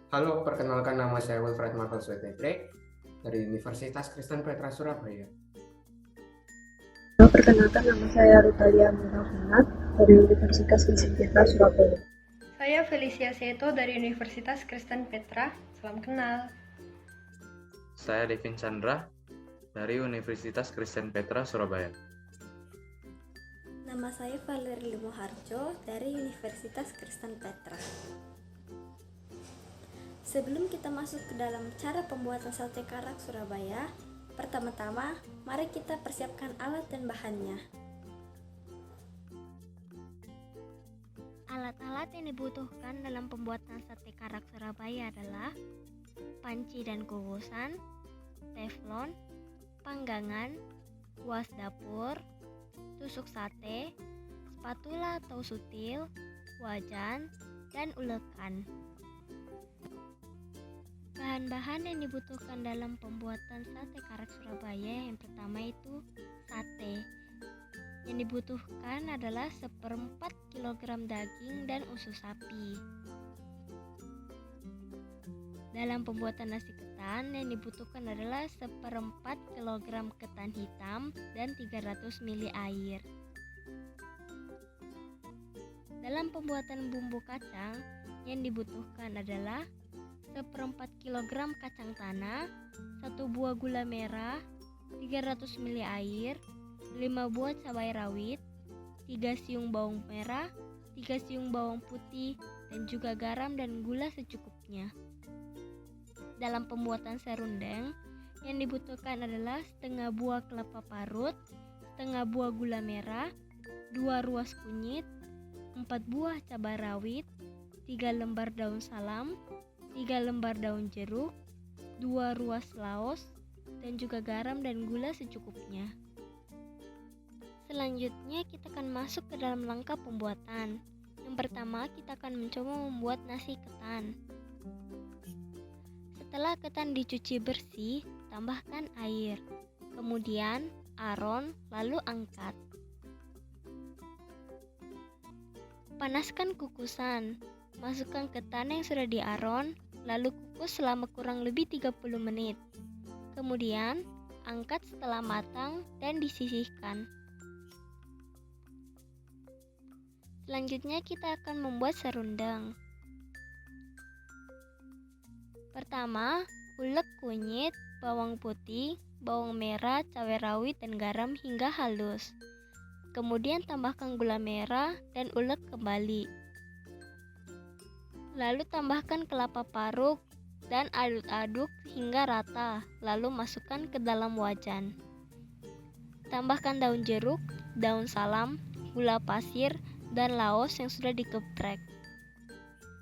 Halo, perkenalkan nama saya Wilfred Marcel Swetebre dari Universitas Kristen Petra Surabaya. Halo, perkenalkan nama saya Rutalia Muhammad dari Universitas Kristen Petra Surabaya. Saya Felicia Seto dari Universitas Kristen Petra. Salam kenal. Saya Devin Chandra dari Universitas Kristen Petra Surabaya. Nama saya Valerie Limoharjo dari Universitas Kristen Petra. Sebelum kita masuk ke dalam cara pembuatan sate karak Surabaya, pertama-tama mari kita persiapkan alat dan bahannya. Alat-alat yang dibutuhkan dalam pembuatan sate karak Surabaya adalah panci dan kukusan, teflon, panggangan, kuas dapur, tusuk sate, spatula atau sutil, wajan, dan ulekan. Bahan-bahan yang dibutuhkan dalam pembuatan sate karak Surabaya yang pertama itu sate. Yang dibutuhkan adalah 1/4 kg daging dan usus sapi. Dalam pembuatan nasi ketan yang dibutuhkan adalah 1/4 kg ketan hitam dan 300 ml air. Dalam pembuatan bumbu kacang yang dibutuhkan adalah 1/4 kg kacang tanah, 1 buah gula merah, 300 ml air, 5 buah cabai rawit, 3 siung bawang merah, 3 siung bawang putih, dan juga garam dan gula secukupnya. Dalam pembuatan serundeng, yang dibutuhkan adalah setengah buah kelapa parut, setengah buah gula merah, 2 ruas kunyit, 4 buah cabai rawit, 3 lembar daun salam, 3 lembar daun jeruk, 2 ruas laos, dan juga garam dan gula secukupnya. Selanjutnya kita akan masuk ke dalam langkah pembuatan. Yang pertama kita akan mencoba membuat nasi ketan. Setelah ketan dicuci bersih, tambahkan air, kemudian aron, lalu angkat. Panaskan kukusan, masukkan ketan yang sudah diaron, lalu kukus selama kurang lebih 30 menit. Kemudian, angkat setelah matang dan disisihkan. Selanjutnya kita akan membuat serundeng. Pertama, ulek kunyit, bawang putih, bawang merah, cabai rawit, dan garam hingga halus. Kemudian tambahkan gula merah dan ulek kembali. Lalu tambahkan kelapa parut dan aduk-aduk hingga rata, lalu masukkan ke dalam wajan. Tambahkan daun jeruk, daun salam, gula pasir, dan laos yang sudah dikeprek.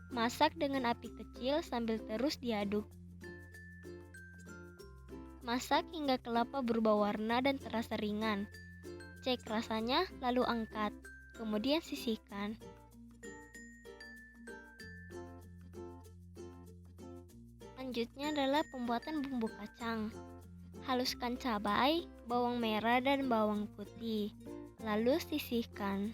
Masak dengan api kecil sambil terus diaduk. Masak hingga kelapa berubah warna dan terasa ringan. Cek rasanya, lalu angkat. Kemudian sisihkan. Selanjutnya adalah pembuatan bumbu kacang. Haluskan cabai, bawang merah, dan bawang putih. Lalu sisihkan.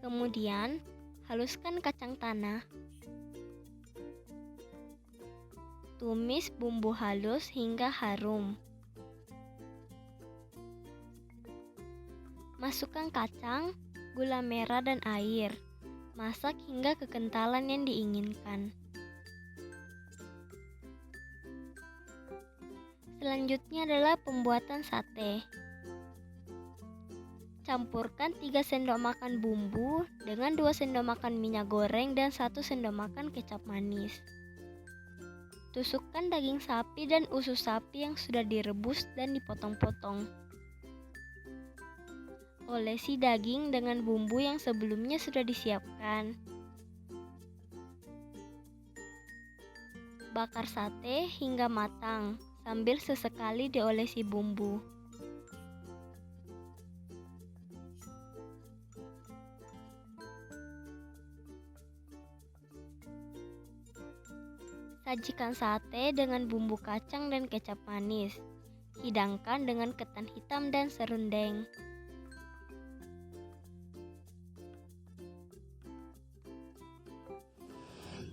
Kemudian, haluskan kacang tanah. Tumis bumbu halus hingga harum. Masukkan kacang, gula merah, dan air. Masak hingga kekentalan yang diinginkan. Selanjutnya adalah pembuatan sate. Campurkan 3 sendok makan bumbu dengan 2 sendok makan minyak goreng dan 1 sendok makan kecap manis. Tusukkan daging sapi dan usus sapi yang sudah direbus dan dipotong-potong. Olesi daging dengan bumbu yang sebelumnya sudah disiapkan. Bakar sate hingga matang sambil sesekali diolesi bumbu. Sajikan sate dengan bumbu kacang dan kecap manis. Hidangkan dengan ketan hitam dan serundeng.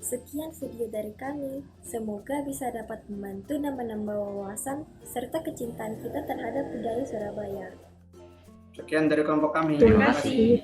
Sekian video dari kami. Semoga bisa dapat membantu dan menambah wawasan serta kecintaan kita terhadap budaya Surabaya. Sekian dari kelompok kami. Terima kasih.